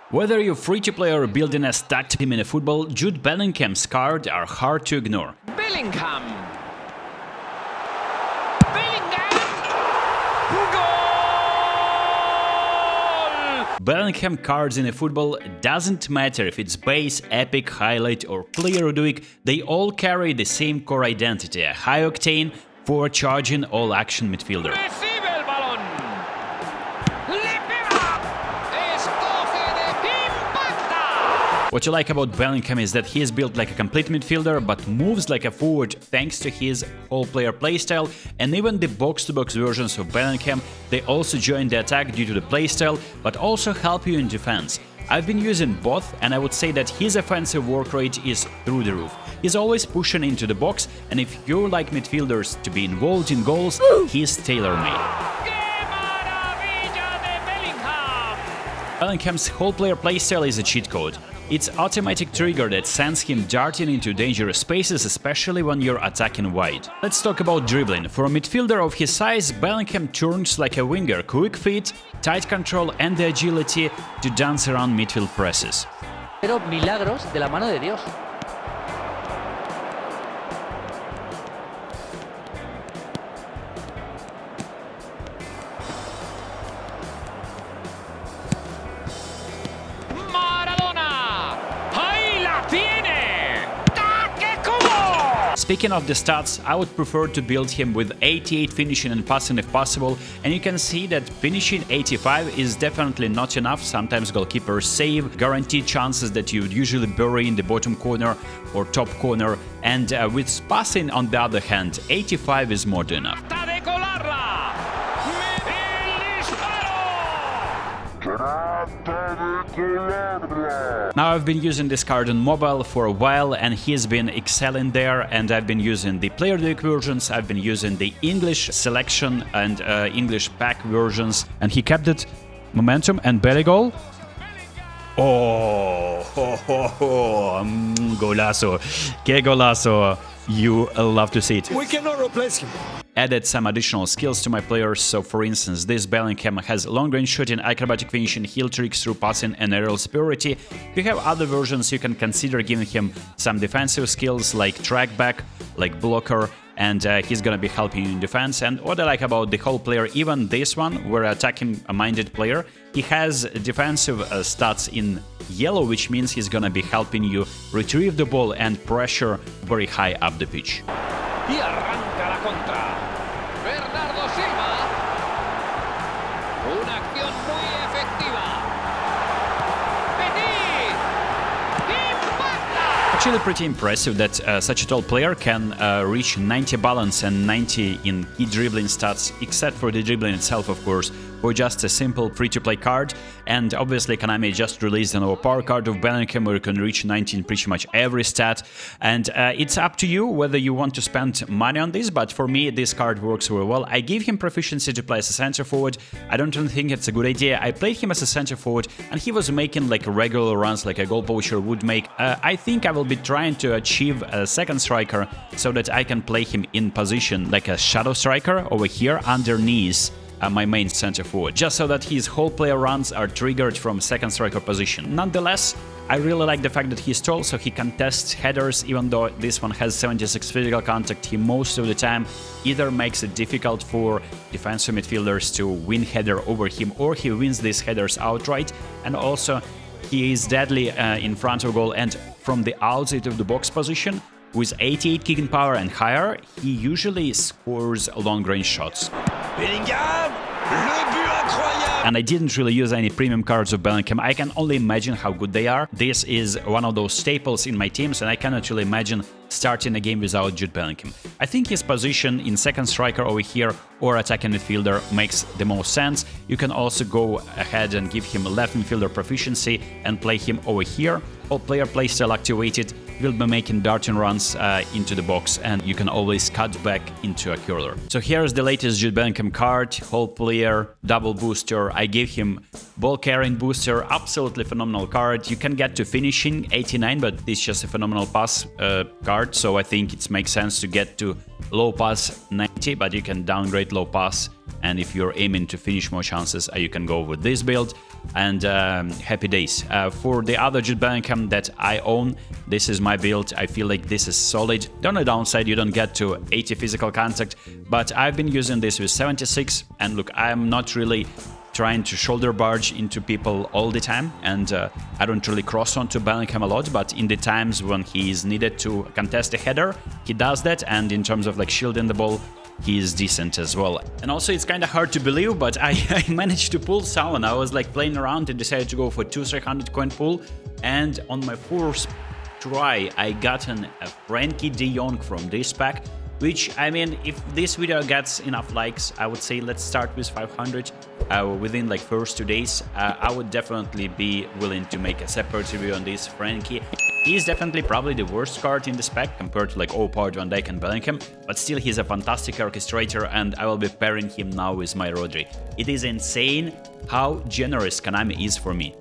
Whether you're free-to-play or building a stacked team in football, Jude Bellingham's cards are hard to ignore. Bellingham. Goal! Bellingham cards in football doesn't matter if it's base, epic, highlight or player of the week, they all carry the same core identity, a high-octane, forward-charging, all-action midfielder. Recibe el balón. Le pega. Escoge de impacta. What you like about Bellingham is that he is built like a complete midfielder but moves like a forward thanks to his whole-player playstyle, and even the box-to-box versions of Bellingham, they also join the attack due to the playstyle but also help you in defense. I've been using both, and I would say that his offensive work rate is through the roof. He's always pushing into the box, and if you like midfielders to be involved in goals, he's tailor-made. Bellingham's whole-player playstyle is a cheat code. It's automatic trigger that sends him darting into dangerous spaces, especially when you're attacking wide. Let's talk about dribbling. For a midfielder of his size, Bellingham turns like a winger, quick feet, tight control and the agility to dance around midfield presses. Pero milagros de la mano de Dios. Speaking of the stats, I would prefer to build him with 88 finishing and passing if possible, and you can see that finishing 85 is definitely not enough. Sometimes goalkeepers save guaranteed chances that you would usually bury in the bottom corner or top corner, and with passing on the other hand, 85 is more than enough. Now I've been using this card on mobile for a while and he's been excelling there, and I've been using the player deck versions, I've been using the English selection and English pack versions, and he kept it. Momentum and Belligol. Oh, golazo, que golazo. You love to see it. We cannot replace him. Added some additional skills to my players, so for instance this Bellingham has long-range shooting, acrobatic finishing, heel tricks through passing and aerial superiority. If you have other versions, you can consider giving him some defensive skills like track back, like blocker, and he's gonna be helping you in defense. And what I like about the whole player, even this one, we're attacking-minded player, he has defensive stats in yellow, which means he's gonna be helping you retrieve the ball and pressure very high up the pitch. Y arranca la contra. Bernardo Silva. Una acción muy efectiva. Petit. Impacta. Actually pretty impressive that such a tall player can reach 90 balance and 90 in key dribbling stats, except for the dribbling itself, of course, for just a simple free-to-play card. And obviously Konami just released an overpower card of Bellingham where you can reach 90 in pretty much every stat, and it's up to you whether you want to spend money on this, but for me this card works very well. I give him proficiency to play as a center forward. I don't really think it's a good idea. I played him as a center forward and he was making like regular runs like a goal poacher would make. I think I will be trying to achieve a second striker so that I can play him in position like a shadow striker over here underneath my main center forward, just so that his whole player runs are triggered from second striker position. Nonetheless, I really like the fact that he's tall, so he contests headers. Even though this one has 76 physical contact, he most of the time either makes it difficult for defensive midfielders to win header over him, or he wins these headers outright. And also he is deadly in front of goal and from the outside of the box position. With 88 kicking power and higher, he usually scores long-range shots. Bellingham, le but incroyable. And I didn't really use any premium cards of Bellingham. I can only imagine how good they are. This is one of those staples in my teams, and I cannot really imagine starting a game without Jude Bellingham. I think his position in second striker over here or attacking midfielder makes the most sense. You can also go ahead and give him left midfielder proficiency and play him over here. All player playstyle activated, will be making darting runs into the box, and you can always cut back into a curler. So here's the latest Jude Bellingham card, whole player, double booster. I gave him ball carrying booster, absolutely phenomenal card. You can get to finishing 89, but it's just a phenomenal pass card, so I think it makes sense to get to low pass 90, but you can downgrade low pass, and if you're aiming to finish more chances, you can go with this build. and happy days. For the other Jude Bellingham that I own, this is my build. I feel like this is solid. On the downside, you don't get to 80 physical contact, but I've been using this with 76, and look, I'm not really trying to shoulder barge into people all the time, and I don't really cross onto Bellingham a lot, but in the times when he is needed to contest a header, he does that, and in terms of like shielding the ball, he is decent as well. And also it's kind of hard to believe, but I managed to pull someone. I was like playing around and decided to go for 200-300 coin pull, and on my first try I gotten a Frankie de Jong from this pack, which, I mean, if this video gets enough likes, I would say let's start with 500 within like first 2 days. I would definitely be willing to make a separate review on this Frankie. He's definitely probably the worst card in this pack compared to like Opard, Van Dijk and Bellingham, but still he's a fantastic orchestrator, and I will be pairing him now with my Rodri. It is insane how generous Konami is for me.